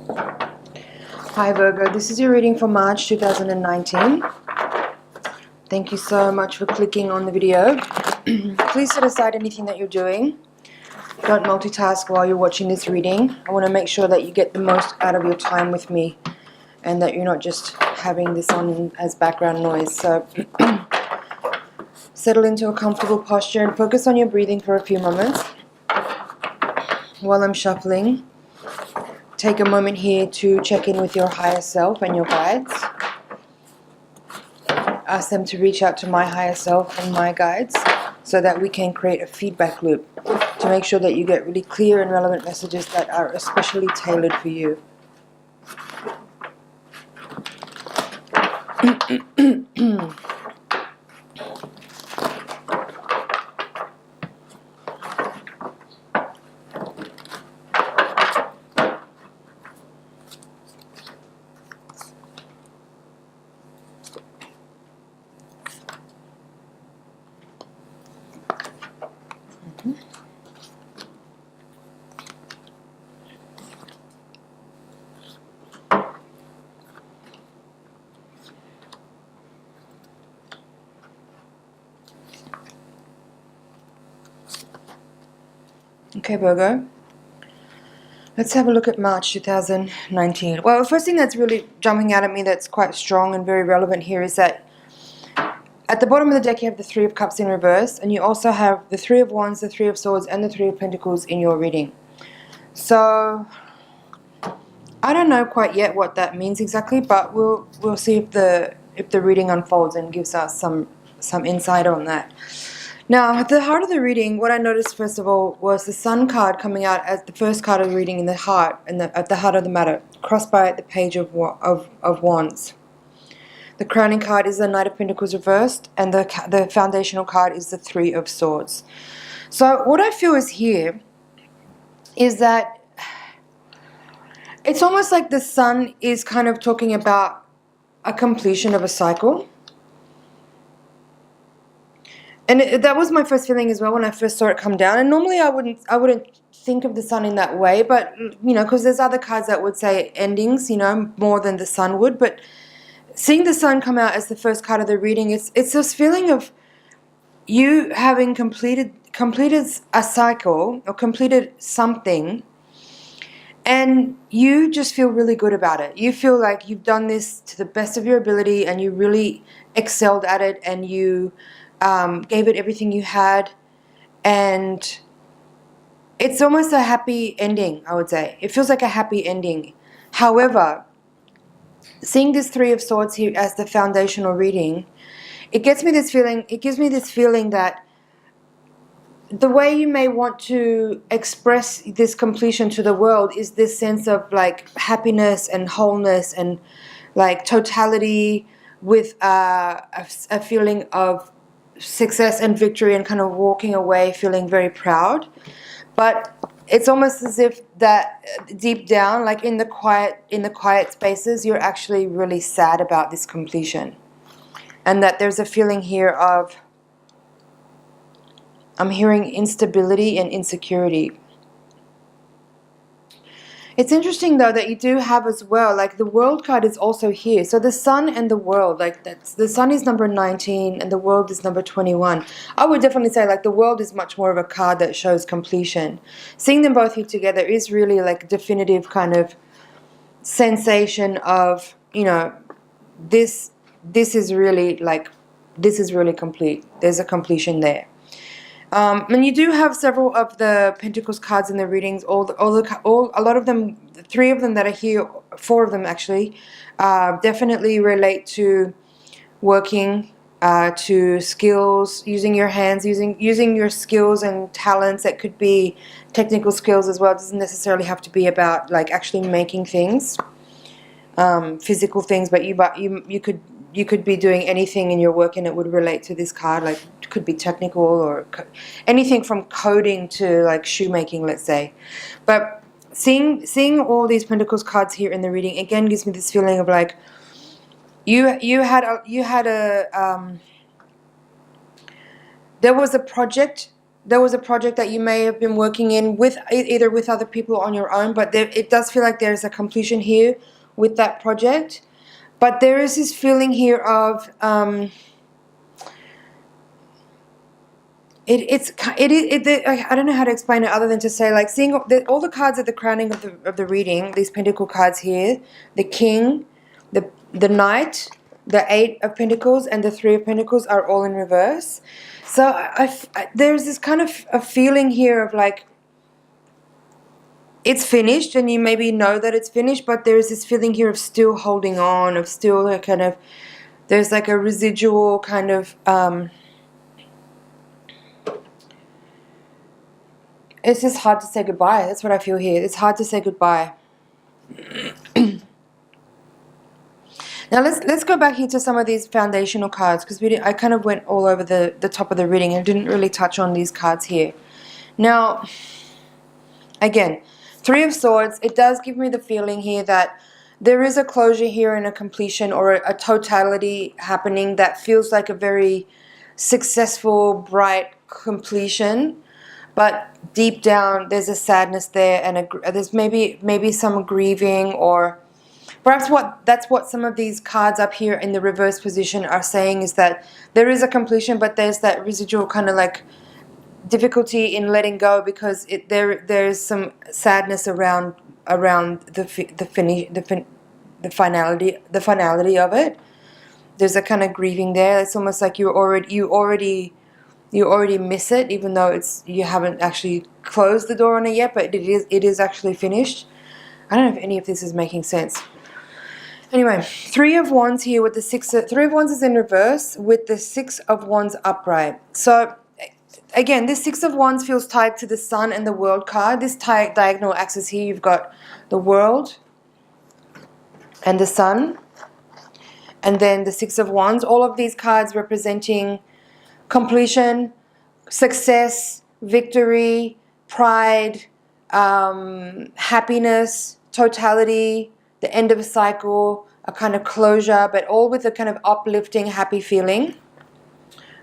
Hi Virgo, this is your reading for March 2019. Thank you so much for clicking on the video. Please set aside anything that you're doing. Don't multitask while you're watching this reading. I want to make sure that you get the most out of your time with me and that you're not just having this on as background noise. So settle into a comfortable posture and focus on your breathing for a few moments while I'm shuffling. Take a moment here to check in with your higher self and your guides. Ask them to reach out to my higher self and my guides so that we can create a feedback loop to make sure that you get really clear and relevant messages that are especially tailored for you. Okay, Virgo. Let's have a look at March 2019. Well, the first thing that's really jumping out at me that's quite strong and very relevant here is that at the bottom of the deck you have the Three of Cups in reverse, and you also have the Three of Wands, the Three of Swords, and the Three of Pentacles in your reading. So I don't know quite yet what that means exactly, but we'll see if the reading unfolds and gives us some insight on that. Now, at the heart of the reading, what I noticed first of all was the Sun card coming out as the first card of the reading in the heart, and at the heart of the matter, crossed by the Page of Wands. The crowning card is the Knight of Pentacles reversed, and the foundational card is the Three of Swords. So what I feel is here is that it's almost like the Sun is kind of talking about a completion of a cycle. And that was my first feeling as well when I first saw it come down. And normally I wouldn't think of the Sun in that way, but you know, because there's other cards that would say endings, you know, more than the Sun would. But seeing the Sun come out as the first card of the reading, it's this feeling of you having completed a cycle or completed something, and you just feel really good about it. You feel like you've done this to the best of your ability, and you really excelled at it, and you gave it everything you had, and it's almost a happy ending, I would say. It feels like a happy ending. However, seeing this Three of Swords here as the foundational reading, it gives me this feeling that the way you may want to express this completion to the world is this sense of like happiness and wholeness and like totality with a feeling of success and victory, and kind of walking away feeling very proud. But it's almost as if that deep down, like in the quiet spaces, you're actually really sad about this completion, and that there's a feeling here of, I'm hearing instability and insecurity. It's interesting though that you do have as well, like the World card is also here. So the Sun and the World, like the Sun is number 19 and the World is number 21. I would definitely say like the World is much more of a card that shows completion. Seeing them both here together is really like a definitive kind of sensation of, you know, this is really like, this is really complete. There's a completion there. And you do have several of the Pentacles cards in the readings. A lot of them, 3 of them that are here, 4 of them actually, definitely relate to working, to skills, using your hands, using your skills and talents. That could be technical skills as well. It doesn't necessarily have to be about like actually making things, physical things. But you could be doing anything in your work and it would relate to this card. Like it could be technical or anything from coding to like shoemaking, let's say. But seeing all these Pentacles cards here in the reading again gives me this feeling of like there was a project there was a project that you may have been working in with either with other people or on your own, but it does feel like there's a completion here with that project. But there is this feeling here of I don't know how to explain it other than to say, like, seeing all the cards at the crowning of the reading, these Pentacle cards here, the King, the Knight, the Eight of Pentacles, and the Three of Pentacles are all in reverse. So there's this kind of a feeling here of like it's finished, and you maybe know that it's finished, but there's this feeling here of still holding on, of still like kind of, there's like a residual kind of it's just hard to say goodbye. That's what I feel here. It's hard to say goodbye. Now let's go back here to some of these foundational cards, because I kind of went all over the top of the reading and didn't really touch on these cards here. Now, again, Three of Swords, it does give me the feeling here that there is a closure here and a completion or a totality happening that feels like a very successful, bright completion. But deep down, there's a sadness there, and there's maybe some grieving, or perhaps that's what some of these cards up here in the reverse position are saying, is that there is a completion, but there's that residual kind of like difficulty in letting go, because there's some sadness around the finality of it. There's a kind of grieving there. It's almost like you already miss it, even though you haven't actually closed the door on it yet, but it is actually finished. I don't know if any of this is making sense. Anyway, Three of Wands here with the Three of Wands is in reverse with the Six of Wands upright. So again, this Six of Wands feels tied to the Sun and the World card. This diagonal axis here, you've got the World and the Sun, and then the Six of Wands. All of these cards representing completion, success, victory, pride, happiness, totality, the end of a cycle, a kind of closure, but all with a kind of uplifting, happy feeling.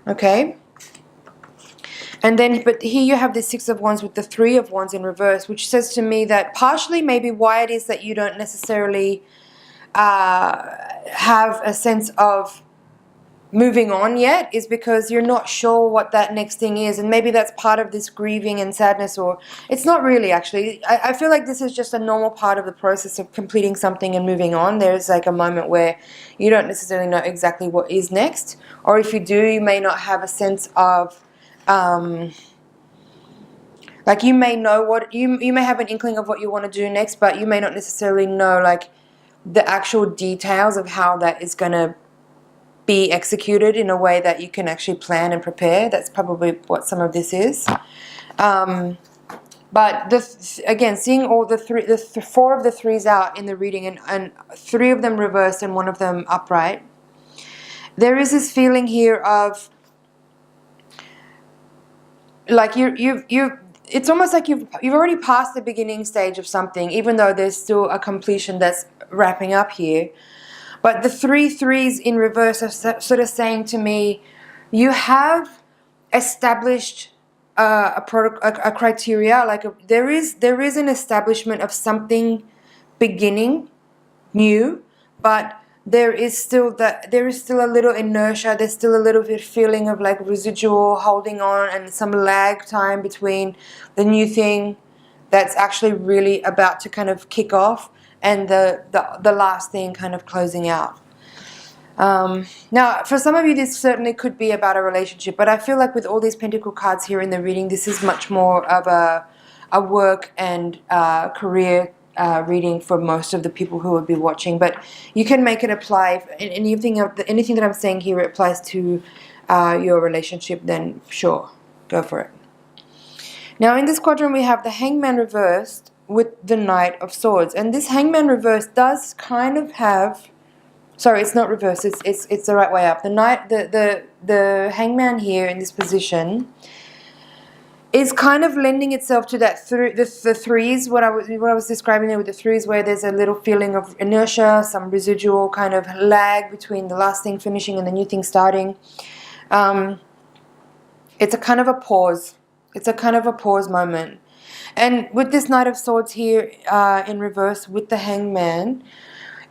Okay? And then, but here you have the Six of Wands with the Three of Wands in reverse, which says to me that partially maybe why it is that you don't necessarily have a sense of moving on yet is because you're not sure what that next thing is, and maybe that's part of this grieving and sadness, or it's not really actually. I feel like this is just a normal part of the process of completing something and moving on. There's like a moment where you don't necessarily know exactly what is next, or if you do, you may not have a sense of like you may know what you may have an inkling of what you want to do next, but you may not necessarily know like the actual details of how that is going to be executed in a way that you can actually plan and prepare. That's probably what some of this is. But again, seeing all the four of the threes out in the reading, and three of them reversed and one of them upright, there is this feeling here of like it's almost like you've already passed the beginning stage of something, even though there's still a completion that's wrapping up here. But the three threes in reverse are sort of saying to me, you have established a criteria, like there is an establishment of something beginning new, but there is still a little inertia. There's still a little bit feeling of like residual holding on, and some lag time between the new thing that's actually really about to kind of kick off and the last thing kind of closing out. Now, for some of you, this certainly could be about a relationship, but I feel like with all these Pentacle cards here in the reading, this is much more of a work and career reading for most of the people who would be watching. But you can make it apply, anything that I'm saying here applies to your relationship, then sure, go for it. Now, in this quadrant, we have the Hangman reversed with the Knight of Swords, and this Hangman reverse does kind of have, sorry, it's not reversed, it's the right way up. The Hangman here in this position is kind of lending itself to that the threes, what I was describing there with the threes, where there's a little feeling of inertia, some residual kind of lag between the last thing finishing and the new thing starting. It's a kind of a pause, It's a kind of a pause moment. And with this Knight of Swords here in reverse with the Hangman,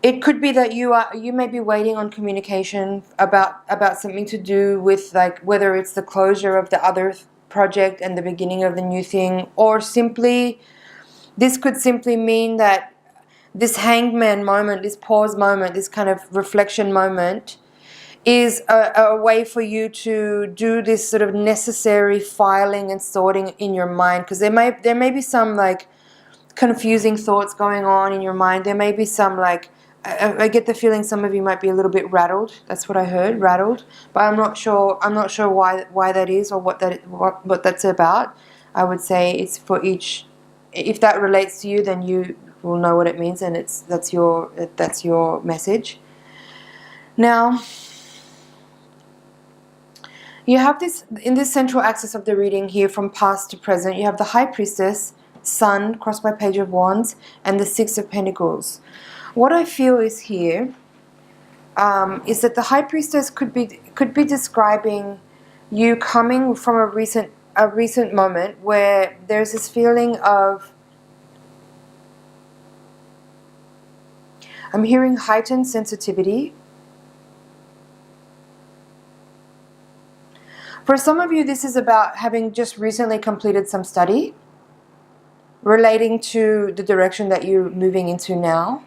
it could be that you may be waiting on communication about something to do with, like, whether it's the closure of the other project and the beginning of the new thing, or simply this could simply mean that this Hangman moment, this pause moment, this kind of reflection moment is a way for you to do this sort of necessary filing and sorting in your mind, because there may be some like confusing thoughts going on in your mind. There may be some like I get the feeling some of you might be a little bit rattled. That's what I heard, rattled. But I'm not sure why that is, or what that's about. I would say it's for each. If that relates to you, then you will know what it means, and that's your message. Now, you have this, in this central axis of the reading here from past to present, you have the High Priestess, Sun, crossed by Page of Wands, and the Six of Pentacles. What I feel is here is that the High Priestess could be describing you coming from a recent moment where there's this feeling of, I'm hearing heightened sensitivity. For some of you, this is about having just recently completed some study relating to the direction that you're moving into now.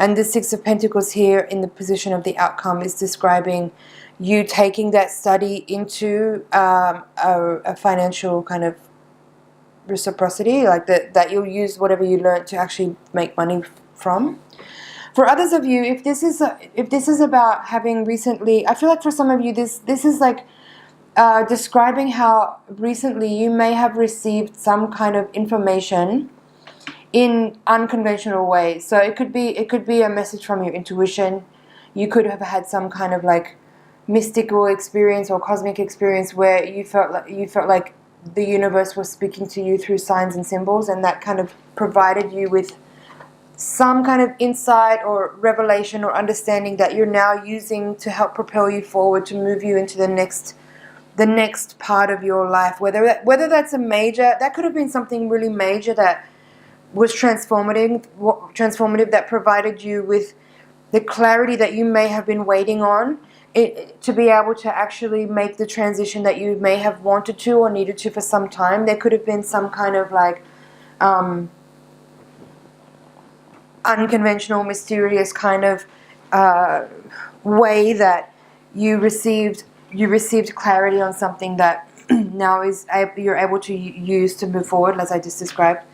And the Six of Pentacles here in the position of the outcome is describing you taking that study into a financial kind of reciprocity, like that you'll use whatever you learned to actually make money from. For others of you, if this is about having recently, I feel like for some of you, this is like describing how recently you may have received some kind of information in unconventional ways. So it could be a message from your intuition. You could have had some kind of like mystical experience or cosmic experience where you felt like the universe was speaking to you through signs and symbols, and that kind of provided you with some kind of insight or revelation or understanding that you're now using to help propel you forward, to move you into the next part of your life. Whether that's a major, that could have been something really major that was transformative, that provided you with the clarity that you may have been waiting on, to be able to actually make the transition that you may have wanted to or needed to for some time. There could have been some kind of like unconventional, mysterious kind of way that you received clarity on something that now you're able to use to move forward, as I just described.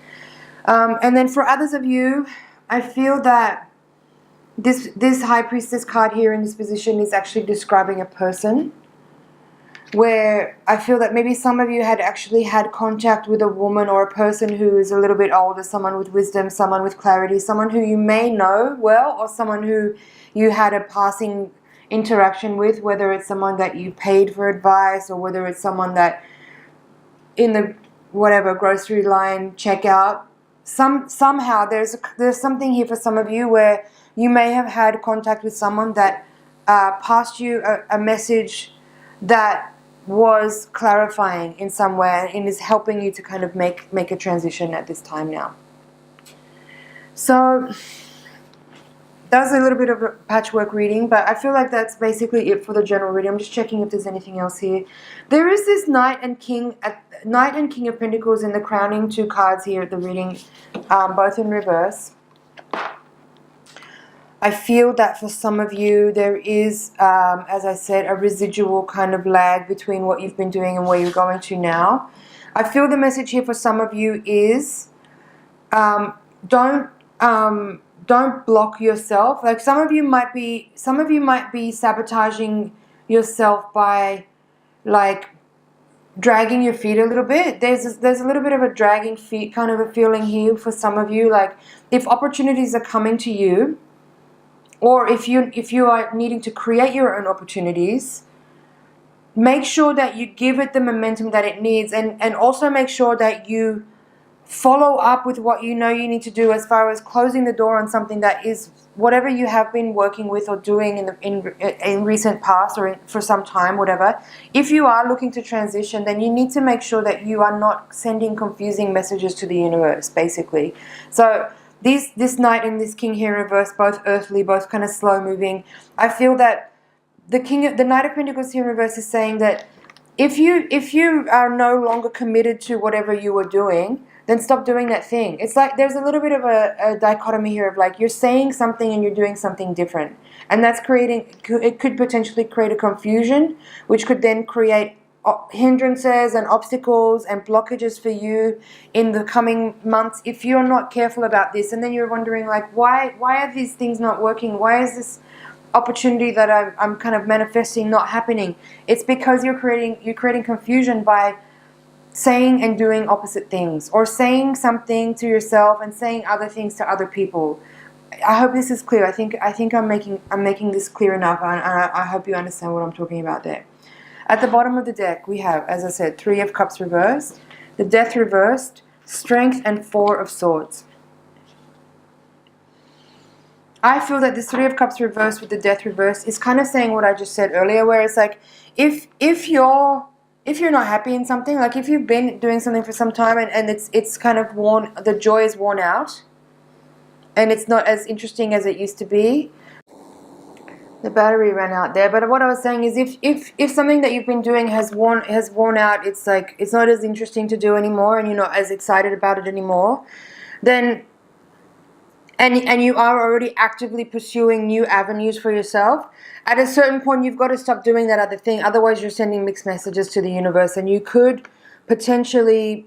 And then for others of you, I feel that this High Priestess card here in this position is actually describing a person, where I feel that maybe some of you had actually had contact with a woman or a person who is a little bit older, someone with wisdom, someone with clarity, someone who you may know well, or someone who you had a passing interaction with, whether it's someone that you paid for advice, or whether it's someone that in the whatever grocery line checkout, somehow there's something here for some of you where you may have had contact with someone that passed you a message that was clarifying in some way and is helping you to kind of make a transition at this time now. So that's a little bit of a patchwork reading, but I feel like that's basically it for the general reading. I'm just checking if there's anything else here. There is this Knight and King of Pentacles in the crowning two cards here at the reading, both in reverse. I feel that for some of you there is, as I said, a residual kind of lag between what you've been doing and where you're going to now. I feel the message here for some of you is don't block yourself. Like some of you might be sabotaging yourself by like dragging your feet a little bit. There's a little bit of a dragging feet kind of a feeling here for some of you. Like if opportunities are coming to you, or if you are needing to create your own opportunities, make sure that you give it the momentum that it needs, and also make sure that you follow up with what you know you need to do as far as closing the door on something that is whatever you have been working with or doing in recent past or for some time, whatever. If you are looking to transition, then you need to make sure that you are not sending confusing messages to the universe, basically. So this Knight and this King here in reverse, both earthly, both kind of slow moving. I feel that the Knight of Pentacles here in reverse is saying that if you are no longer committed to whatever you were doing, then stop doing that thing. It's like there's a little bit of a dichotomy here of like you're saying something and you're doing something different. And that's it could potentially create a confusion, which could then create hindrances and obstacles and blockages for you in the coming months if you're not careful about this. And then you're wondering like, why are these things not working? Why is this opportunity that I'm kind of manifesting not happening? It's because you're creating confusion by saying and doing opposite things, or saying something to yourself and saying other things to other people. I hope this is clear. I think I'm making this clear enough, and I hope you understand what I'm talking about there. At the bottom of the deck, we have, as I said, 3 of Cups reversed, the Death reversed, Strength, and 4 of Swords. I feel that this 3 of Cups reversed with the Death reversed is kind of saying what I just said earlier, where it's like if you're not happy in something, like if you've been doing something for some time and it's kind of the joy is worn out and it's not as interesting as it used to be. The battery ran out there, but what I was saying is if something that you've been doing has worn out, it's like it's not as interesting to do anymore and you're not as excited about it anymore, then and you are already actively pursuing new avenues for yourself, at a certain point you've got to stop doing that other thing. Otherwise you're sending mixed messages to the universe, and you could potentially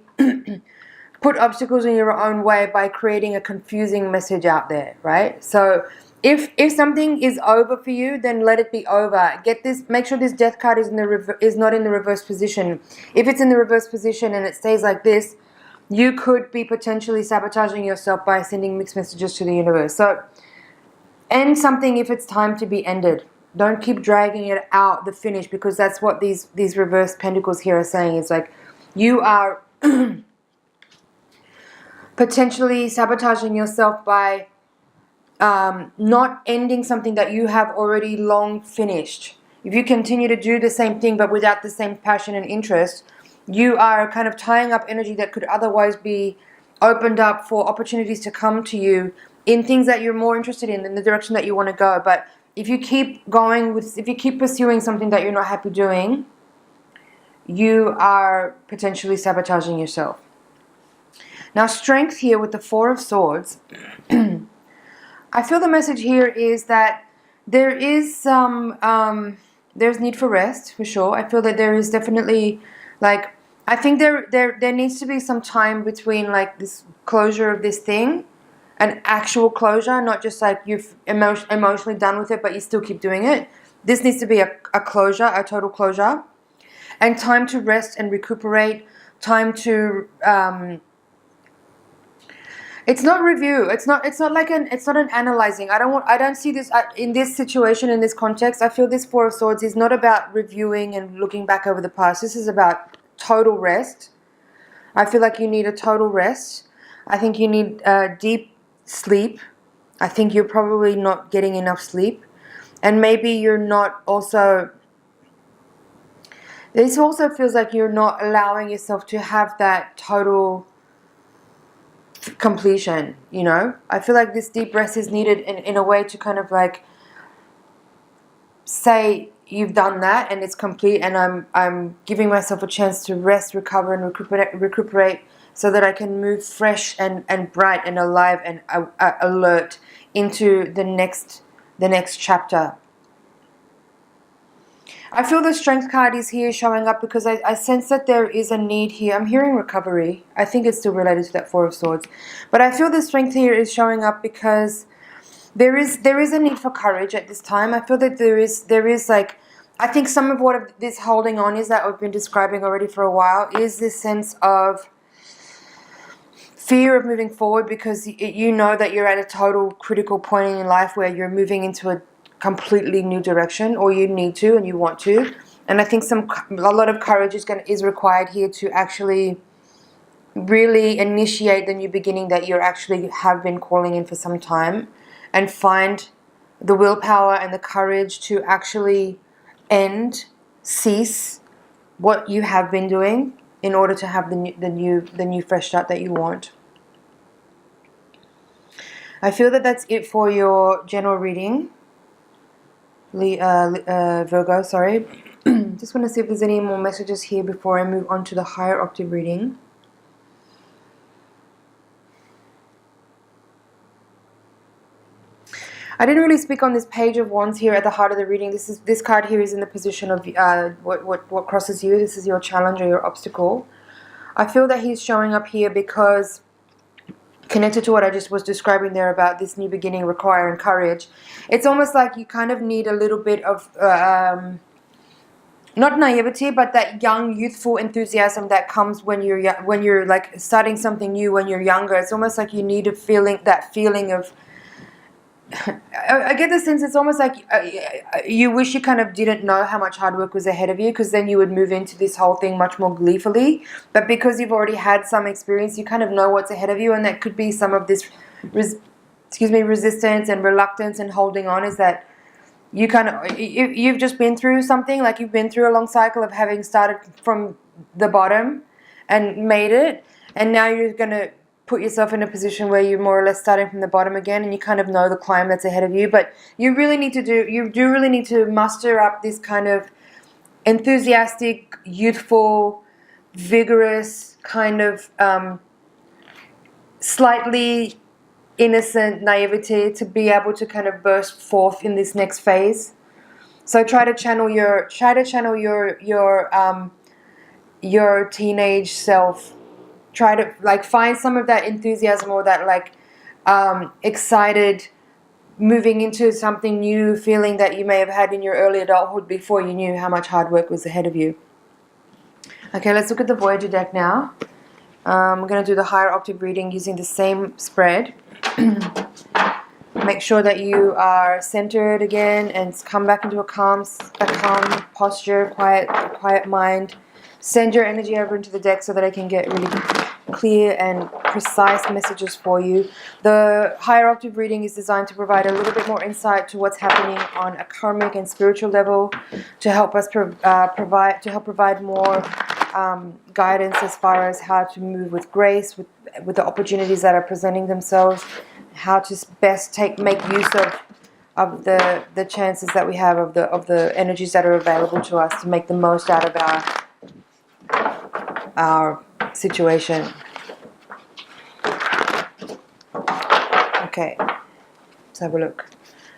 put obstacles in your own way by creating a confusing message out there, right? So if something is over for you, then let it be over. Make sure this Death card is not in the reverse position. If it's in the reverse position and it stays like this, you could be potentially sabotaging yourself by sending mixed messages to the universe. So end something if it's time to be ended. Don't keep dragging it out, the finish, because that's what these reverse pentacles here are saying. It's like you are potentially sabotaging yourself by not ending something that you have already long finished. If you continue to do the same thing but without the same passion and interest, you are kind of tying up energy that could otherwise be opened up for opportunities to come to you in things that you're more interested in the direction that you want to go. But if you keep pursuing something that you're not happy doing, you are potentially sabotaging yourself. Now, Strength here with the 4 of Swords. I feel the message here is that there is there's need for rest, for sure. I feel that there is definitely, like, I think there needs to be some time between like this closure of this thing, an actual closure, not just like you've emotionally done with it but you still keep doing it. This needs to be a closure, a total closure, and time to rest and recuperate, time to it's not review. It's not an analyzing. I don't see this in this situation, in this context. I feel this 4 of Swords is not about reviewing and looking back over the past. This is about total rest. I feel like you need a total rest. I think you need deep sleep. I think you're probably not getting enough sleep, and maybe you're not also. This also feels like you're not allowing yourself to have that total completion, you know. I feel like this deep rest is needed in a way to kind of like say you've done that and it's complete, and I'm giving myself a chance to rest, recover, and recuperate so that I can move fresh and bright and alive and alert into the next chapter. I feel the Strength card is here showing up because I sense that there is a need here. I'm hearing recovery. I think it's still related to that 4 of Swords. But I feel the Strength here is showing up because there is a need for courage at this time. I feel that there is like, I think some of what this holding on is that I've been describing already for a while is this sense of fear of moving forward because you know that you're at a total critical point in your life where you're moving into a completely new direction, or you need to and you want to. And I think a lot of courage is required here to actually really initiate the new beginning that you actually have been calling in for some time, and find the willpower and the courage to actually cease what you have been doing in order to have the new fresh start that you want. I feel that that's it for your general reading, Virgo. Sorry. Just want to see if there's any more messages here before I move on to the higher octave reading. I didn't really speak on this Page of Wands here at the heart of the reading. This card here is in the position of what crosses you. This is your challenge or your obstacle. I feel that he's showing up here because, connected to what I just was describing there about this new beginning requiring courage, it's almost like you kind of need a little bit of not naivety, but that young, youthful enthusiasm that comes when you're like starting something new when you're younger. It's almost like you need that feeling of. I get the sense it's almost like you wish you kind of didn't know how much hard work was ahead of you, because then you would move into this whole thing much more gleefully. But because you've already had some experience, you kind of know what's ahead of you, and that could be some of this resistance and reluctance and holding on, is that you've just been through something, like you've been through a long cycle of having started from the bottom and made it, and now you're going to put yourself in a position where you're more or less starting from the bottom again, and you kind of know the climb that's ahead of you. But you do really need to muster up this kind of enthusiastic, youthful, vigorous kind of slightly innocent naivety to be able to kind of burst forth in this next phase. So try to channel your teenage self. Try to like find some of that enthusiasm or that like excited moving into something new feeling that you may have had in your early adulthood before you knew how much hard work was ahead of you. Okay, let's look at the Voyager deck now. We're going to do the higher octave reading using the same spread. Make sure that you are centered again and come back into a calm posture, quiet mind. Send your energy over into the deck so that I can get really clear and precise messages for you. The higher octave reading is designed to provide a little bit more insight to what's happening on a karmic and spiritual level, to help us provide more guidance as far as how to move with grace with the opportunities that are presenting themselves, how to best make use of the chances that we have, of the energies that are available to us, to make the most out of our situation. Okay, let's have a look.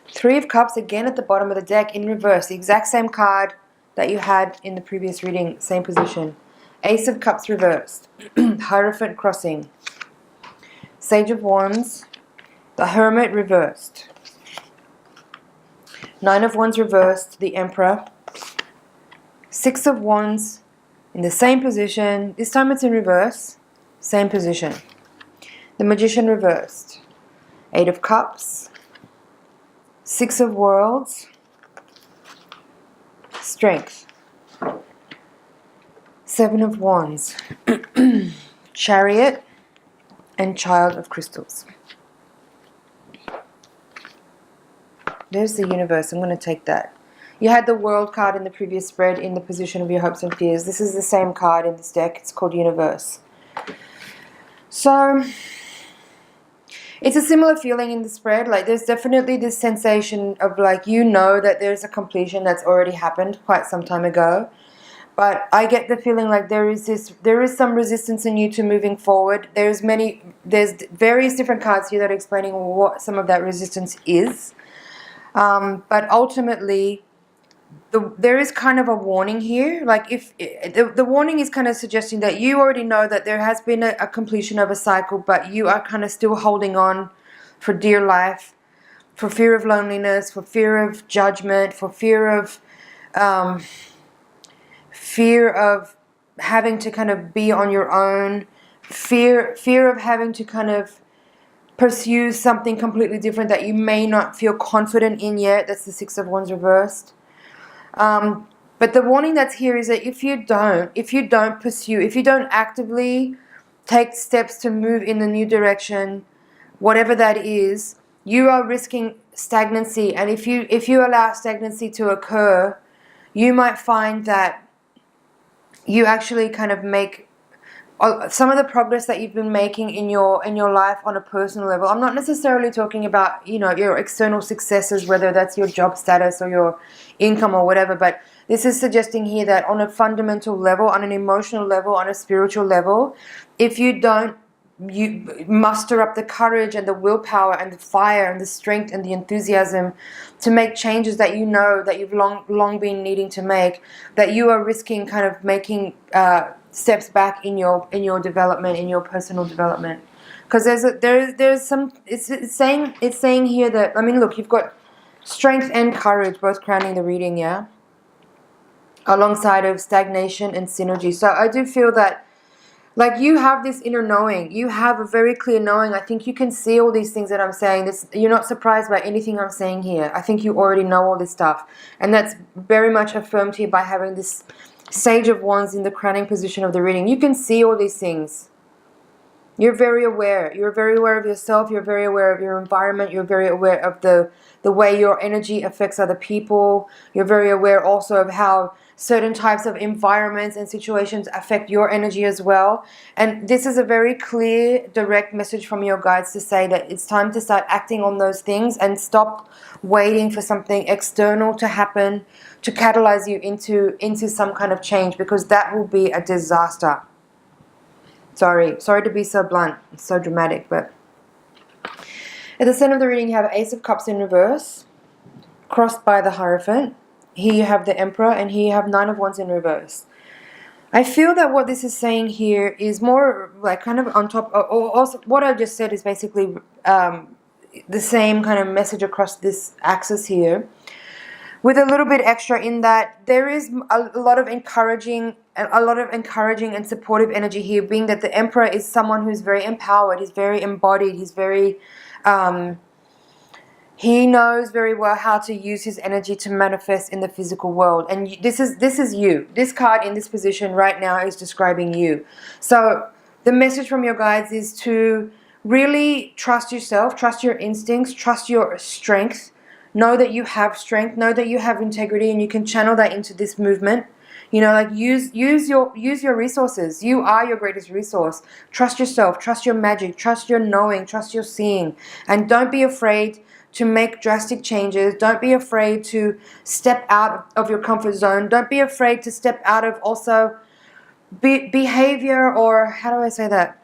Three of Cups again at the bottom of the deck in reverse, the exact same card that you had in the previous reading, same position. Ace of Cups reversed, Hierophant crossing, Sage of Wands, the Hermit reversed, Nine of Wands reversed, the Emperor, Six of Wands in the same position, this time it's in reverse, same position. The Magician reversed, Eight of Cups, Six of Worlds, Strength, Seven of Wands, Chariot, and Child of Crystals. There's the universe. I'm going to take that. You had the World card in the previous spread in the position of your hopes and fears. This is the same card in this deck. It's called Universe. So it's a similar feeling in the spread. Like there's definitely this sensation of like, you know that there's a completion that's already happened quite some time ago. But I get the feeling like there is some resistance in you to moving forward. There's various different cards here that are explaining what some of that resistance is. But ultimately, there is kind of a warning here. Like if the warning is kind of suggesting that you already know that there has been a completion of a cycle, but you are kind of still holding on for dear life, for fear of loneliness, for fear of judgment, for fear of having to kind of be on your own, fear of having to kind of pursue something completely different that you may not feel confident in yet. That's the Six of Wands reversed. But the warning that's here is that if you don't actively take steps to move in the new direction, whatever that is, you are risking stagnancy. And if you allow stagnancy to occur, you might find that you actually kind of make some of the progress that you've been making in your life on a personal level. I'm not necessarily talking about, you know, your external successes, whether that's your job status or your income or whatever, but this is suggesting here that on a fundamental level, on an emotional level, on a spiritual level, if you don't muster up the courage and the willpower and the fire and the strength and the enthusiasm to make changes that you know that you've long been needing to make, that you are risking kind of making steps back in your development, in your personal development. Because there's some, it's saying here that, I mean, look, you've got strength and courage both crowning the reading, yeah, alongside of stagnation and synergy. So I do feel that, like, you have this inner knowing. You have a very clear knowing. I think you can see all these things that I'm saying. You're not surprised by anything I'm saying here. I think you already know all this stuff. And that's very much affirmed here by having this Sage of Wands in the crowning position of the reading. You can see all these things. You're very aware. You're very aware of yourself. You're very aware of your environment. You're very aware of the way your energy affects other people. You're very aware also of how certain types of environments and situations affect your energy as well. And this is a very clear, direct message from your guides to say that it's time to start acting on those things and stop waiting for something external to happen to catalyze you into some kind of change, because that will be a disaster. Sorry to be so blunt, so dramatic, but at the center of the reading you have Ace of Cups in reverse, crossed by the Hierophant. Here you have the Emperor, and here you have Nine of Wands in reverse. I feel that what this is saying here is more like kind of on top of, or also what I just said is basically the same kind of message across this axis here, with a little bit extra in that there is a lot of encouraging and supportive energy here, being that the Emperor is someone who's very empowered, he's very embodied, he's very he knows very well how to use his energy to manifest in the physical world. And this is you. This card in this position right now is describing you. So the message from your guides is to really trust yourself, trust your instincts, trust your strength. Know that you have strength, know that you have integrity, and you can channel that into this movement. You know, like use your resources. You are your greatest resource. Trust yourself, trust your magic, trust your knowing, trust your seeing. And don't be afraid to make drastic changes. Don't be afraid to step out of your comfort zone. Don't be afraid to step out of also behavior, or how do I say that?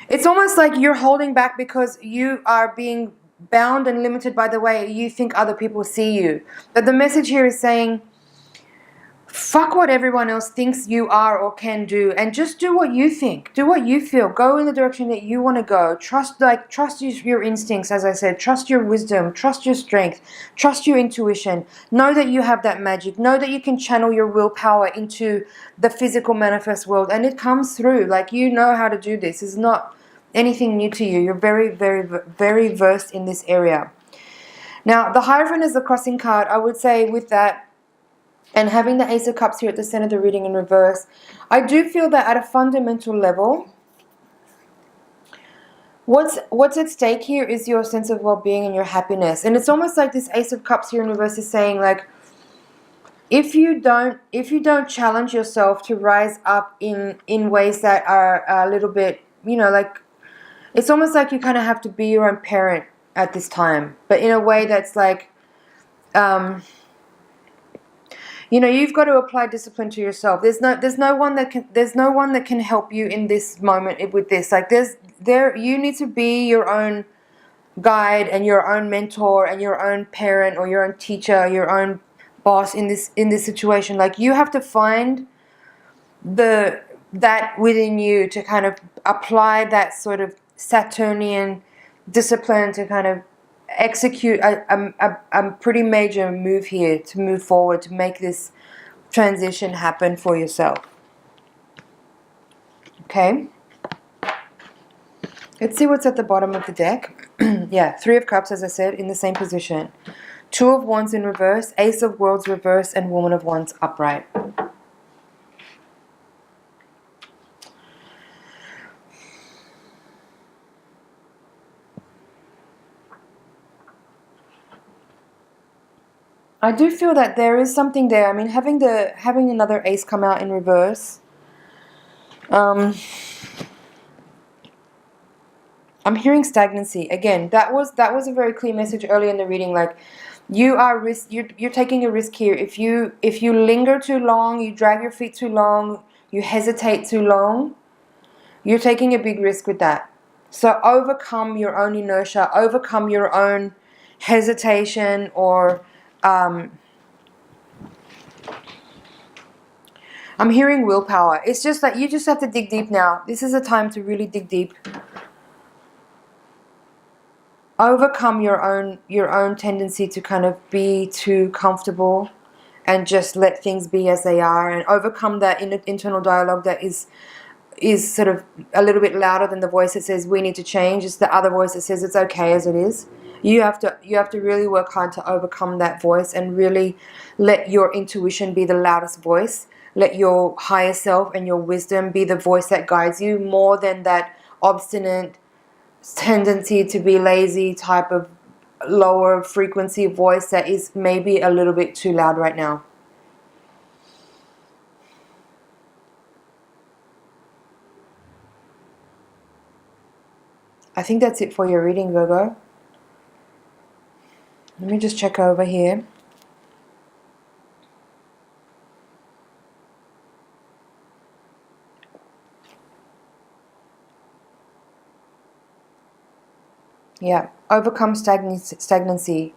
It's almost like you're holding back because you are being bound and limited by the way you think other people see you. But the message here is saying, fuck what everyone else thinks you are or can do, and just do what you think, do what you feel, go in the direction that you want to go. Trust your instincts, as I said. Trust your wisdom, trust your strength, trust your intuition. Know that you have that magic. Know that you can channel your willpower into the physical manifest world, and it comes through. Like, you know how to do this. It's not anything new to you. You're very, very, very versed in this area. Now, the Hierophant is the crossing card. I would say with that, and having the Ace of Cups here at the center of the reading in reverse, I do feel that at a fundamental level, what's at stake here is your sense of well-being and your happiness. And it's almost like this Ace of Cups here in reverse is saying, like, if you don't challenge yourself to rise up in ways that are a little bit, you know, like, it's almost like you kind of have to be your own parent at this time, but in a way that's like, you know, you've got to apply discipline to yourself. There's no one that can help you in this moment with this. Like, you need to be your own guide and your own mentor and your own parent or your own teacher, your own boss in this situation. Like, you have to find that within you to kind of apply that sort of Saturnian discipline to kind of execute a pretty major move here, to move forward, to make this transition happen for yourself. Okay, let's see what's at the bottom of the deck. Yeah, Three of Cups, as I said, in the same position. Two of Wands in reverse, Ace of Worlds reverse, and Woman of Wands upright. I do feel that there is something there. I mean, having another ace come out in reverse. I'm hearing stagnancy again. That was a very clear message early in the reading. Like, you're taking a risk here. If you linger too long, you drag your feet too long, you hesitate too long, you're taking a big risk with that. So overcome your own inertia, overcome your own hesitation, or I'm hearing willpower. It's just that you just have to dig deep now. This is a time to really dig deep. Overcome your own tendency to kind of be too comfortable and just let things be as they are, and overcome that internal dialogue that is sort of a little bit louder than the voice that says we need to change. It's the other voice that says it's okay as it is. You have to really work hard to overcome that voice and really let your intuition be the loudest voice. Let your higher self and your wisdom be the voice that guides you, more than that obstinate tendency to be lazy type of lower frequency voice that is maybe a little bit too loud right now. I think that's it for your reading, Virgo. Let me just check over here. Yeah, overcome stagnancy.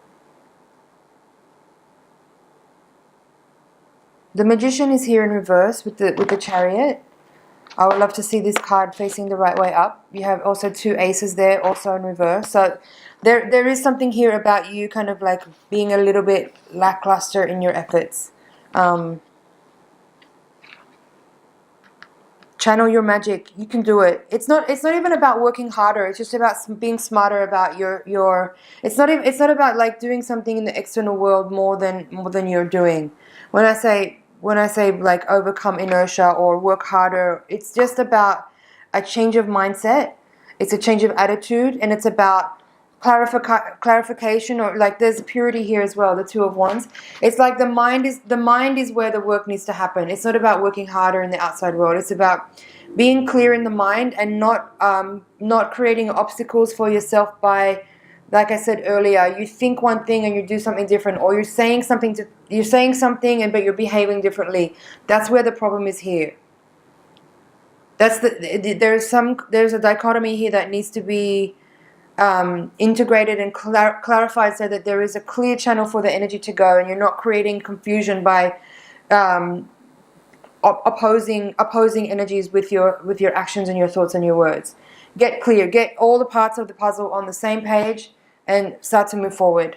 The Magician is here in reverse with the Chariot. I would love to see this card facing the right way up. You have also two aces there, also in reverse. So there is something here about you kind of like being a little bit lackluster in your efforts. Channel your magic. You can do it. It's not even about working harder. It's just about being smarter about your. It's not about like doing something in the external world more than you're doing. When I say like overcome inertia or work harder, it's just about a change of mindset. It's a change of attitude, and it's about clarification, or like there's purity here as well, the Two of Wands. It's like the mind is where the work needs to happen. It's not about working harder in the outside world. It's about being clear in the mind and not creating obstacles for yourself by, like I said earlier, you think one thing and you do something different, or you're saying something but you're behaving differently. That's where the problem is here. There's a dichotomy here that needs to be integrated and clarified, so that there is a clear channel for the energy to go, and you're not creating confusion by opposing energies with your actions and your thoughts and your words. Get clear, get all the parts of the puzzle on the same page, and start to move forward.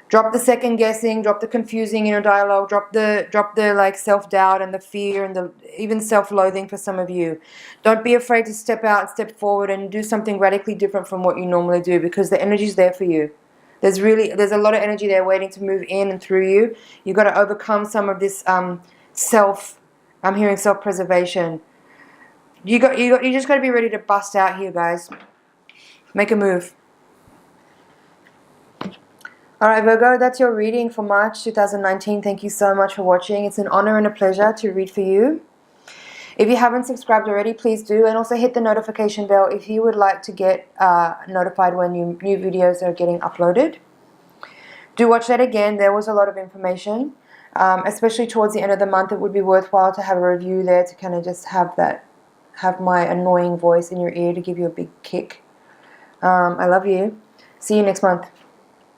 Drop the second guessing, drop the confusing inner dialogue, drop the like self-doubt and the fear and the even self-loathing for some of you. Don't be afraid to step out and step forward and do something radically different from what you normally do, because the energy's there for you. There's a lot of energy there waiting to move in and through you. You've got to overcome some of this I'm hearing self-preservation. You just got to be ready to bust out here, guys. Make a move. Alright, Virgo, that's your reading for March 2019. Thank you so much for watching. It's an honor and a pleasure to read for you. If you haven't subscribed already, please do. And also hit the notification bell if you would like to get notified when new videos are getting uploaded. Do watch that again. There was a lot of information. Especially towards the end of the month, it would be worthwhile to have a review there to kind of just have my annoying voice in your ear to give you a big kick. I love you. See you next month.